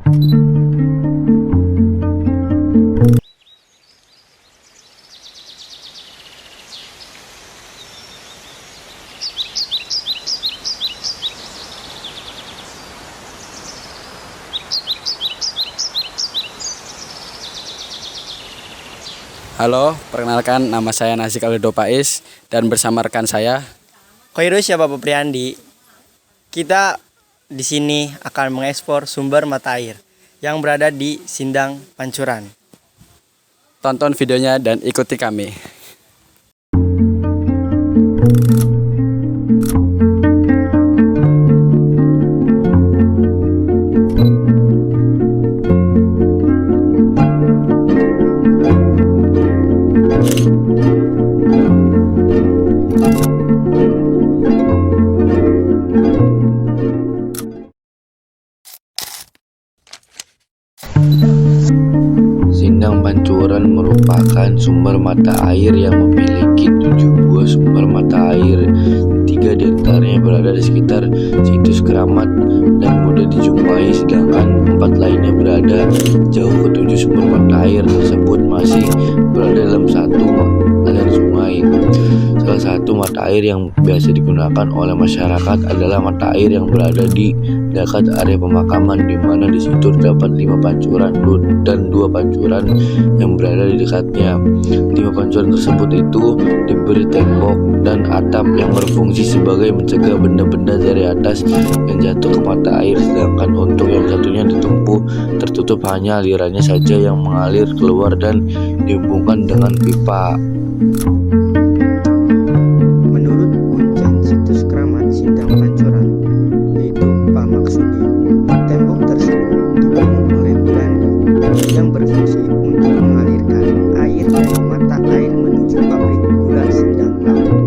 Halo, perkenalkan nama saya Nazik Alido Pais dan bersama rekan saya Koirus ya Bapak Priandi. Kita di sini akan mengekspor sumber mata air yang berada di Sindang Pancuran. tonton videonya dan ikuti kami. Sindang Pancuran merupakan sumber mata air yang memiliki 7 buah sumber mata air. 3 diantaranya berada di sekitar situs keramat dan mudah dijumpai, sedangkan 4 lainnya berada jauh. Ke-7 sumber mata air tersebut masih berada dalam satu aliran sungai. Salah satu mata air yang biasa digunakan oleh masyarakat adalah mata air yang berada di dekat area pemakaman, di mana di situ terdapat 5 pancuran dan 2 pancuran yang berada di dekatnya. 5 pancuran tersebut itu diberi tembok dan atap yang berfungsi sebagai mencegah benda-benda dari atas yang jatuh ke mata air, sedangkan untuk yang satunya tertutup, hanya alirannya saja yang mengalir keluar dan dihubungkan dengan pipa. Menurut kuncen situs keramat Sindang Pancuran, yaitu Pak Maksudi, tembok tersebut dibangun oleh Belanda yang berfungsi untuk mengalirkan air dari mata air menuju pabrik gula Sindang Laut.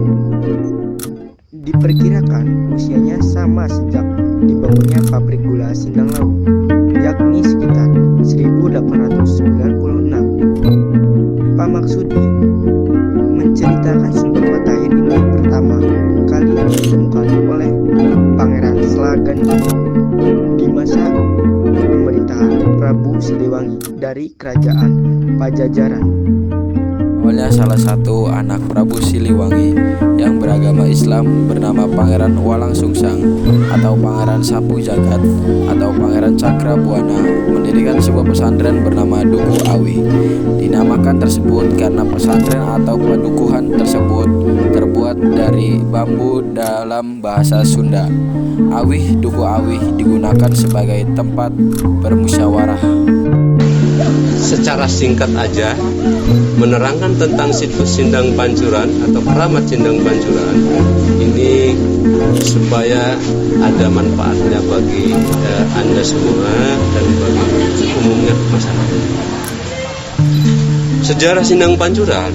Diperkirakan usianya sama sejak dibangunnya pabrik gula Sindang Laut, yakni sekitar 1896. Pak Maksudi menceritakan sumber mata air ini pertama kali ditemukan oleh Pangeran Slagan di masa pemerintahan Prabu Siliwangi dari Kerajaan Pajajaran. Awalnya salah satu anak Prabu Siliwangi yang beragama Islam bernama Pangeran Walang Sungsang atau Pangeran Sapu Jagat atau Pangeran Cakrabuana mendirikan sebuah pesantren bernama Duku Awi. Dinamakan tersebut karena pesantren atau padukuhan tersebut terbuat dari bambu dalam bahasa Sunda. Duku Awi digunakan sebagai tempat bermusyawarah. Secara singkat aja, menerangkan tentang situs Sindang Pancuran atau keramat Sindang Pancuran ini supaya ada manfaatnya bagi Anda semua dan bagi umumnya masyarakat. Sejarah Sindang Pancuran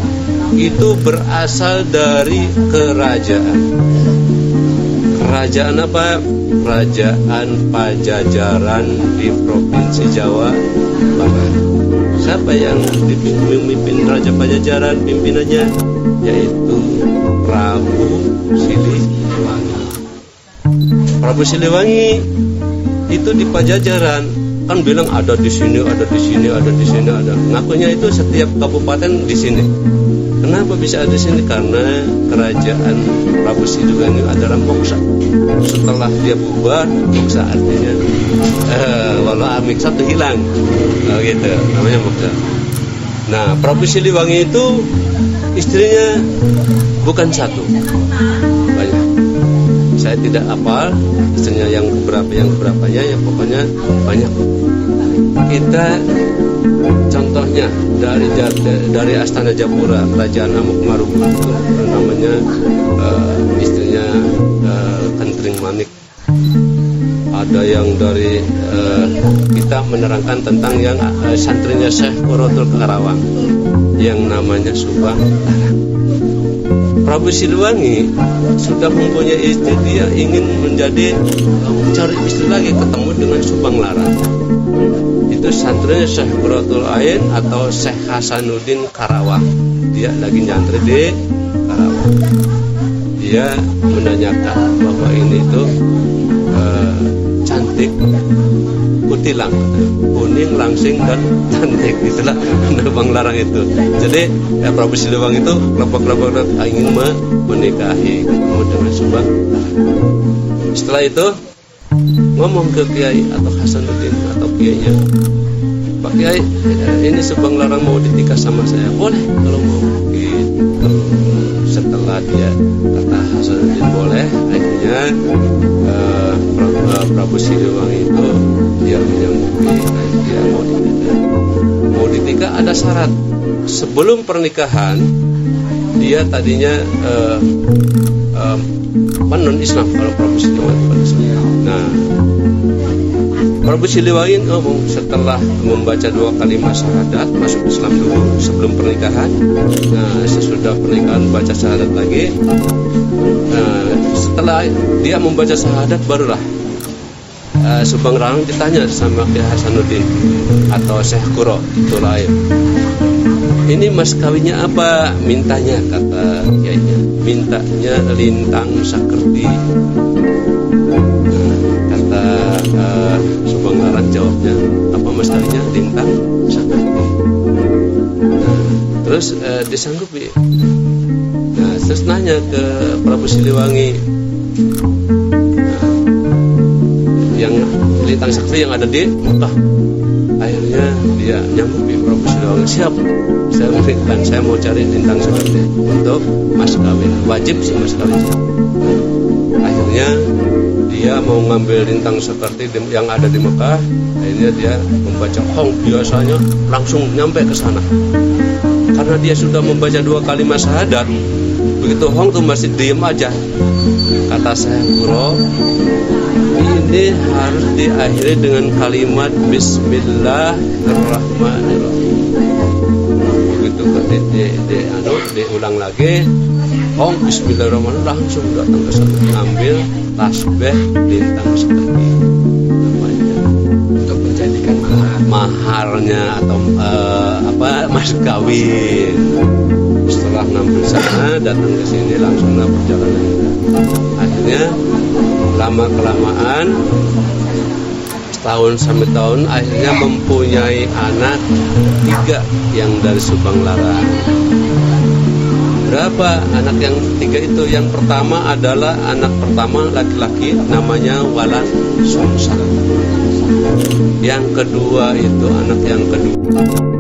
itu berasal dari kerajaan. Kerajaan apa? Kerajaan Pajajaran di Provinsi Jawa Barat. Siapa yang memimpin Raja Pajajaran? Pimpinannya yaitu Prabu Siliwangi. Prabu Siliwangi itu di Pajajaran kan bilang ada di sini, ada di sini, ada di sini, ada. Ngakunya itu setiap kabupaten di sini. Kenapa bisa ada di sini? Karena kerajaan Prabu Siliwangi adalah moksa. Setelah dia bubar, moksa artinya walau amik satu hilang, gitu namanya moksa. Nah, Prabu Siliwangi itu istrinya bukan satu, banyak. Saya tidak hafal istrinya yang keberapanya, ya pokoknya banyak. Kita contohnya dari Astana Japura, Kerajaan Amukmarugun itu namanya istrinya Kentring Manik. Ada yang dari kita menerangkan tentang yang santrinya Syekh Korotul Karawang yang namanya Subang Larang. Prabu Siliwangi sudah mempunyai istri, dia ingin mencari istri lagi, ketemu dengan Subang Larang. Itu santrinya Syekh Korotul Ain atau Syekh Hasanuddin Karawang. Dia lagi nyantri di Karawang. Dia menanyakan bahwa ini itu cantik putih kuning, langsing, dan cantik. Itulah Subang Larang itu. Jadi Prabu Siliwangi itu kelompok-kelompok ingin menikahi ketemu dengan Subang Larang. Setelah itu ngomong ke Kiai atau Hasanuddin atau kiainya, Pak Kiai, ini Subang Larang mau dinikah sama saya. Boleh kalau mau. Gitu. Setelah dia kata Hasanuddin boleh, akhirnya Prabu Siliwangi itu dia menyanggupi, dia mau dinikah. Ada syarat. Sebelum pernikahan dia tadinya non Islam kalau Prabu Siliwangi. Nah, Prabu Siliwangi ngomong setelah membaca 2 kalimat syahadat masuk Islam dulu sebelum pernikahan. Nah, sesudah pernikahan baca syahadat lagi. Nah, setelah dia membaca syahadat barulah Subang Larang ditanya sama Kiai Hasanuddin atau Syekh Kuro itu lain. Ini mas kawinnya apa? Mintanya, kata kiainya, mintanya lintang sakerti. Kata Subang Larang jawabnya, apa mas kawinnya? Lintang sakerti. Terus disanggupi. Nah, terus nanya ke Prabu Siliwangi, yang lintang sakti yang ada di Mekah. Akhirnya dia nyanggupi Prabu Siliwangi, siap, saya berikan, saya mau cari lintang sakti untuk mas kawin, wajib sih mas kawin. Akhirnya dia mau ngambil lintang sakti yang ada di Mekah. Akhirnya dia membaca Hong, biasanya langsung nyampe ke sana karena dia sudah membaca 2 kalimat syahadat. Begitu Hong tuh masih diem aja. Kata saya, Bro, ini harus diakhiri dengan kalimat Bismillahirrahmanirrahim. Begitu diulang lagi, Hong Bismillahirrahmanirrahim, langsung datang ke sana ambil tasbih lintang seperti namanya untuk menjadikan maharnya atau mas kawin. Setelah ngambil sana, datang ke sini, langsunglah perjalanan. Akhirnya lama kelamaan, setahun sampai tahun, akhirnya mempunyai anak 3 yang dari Subang Larang. Berapa anak yang 3 itu? Yang pertama adalah anak pertama laki-laki, namanya Walan Sungsang. Yang kedua itu anak yang kedua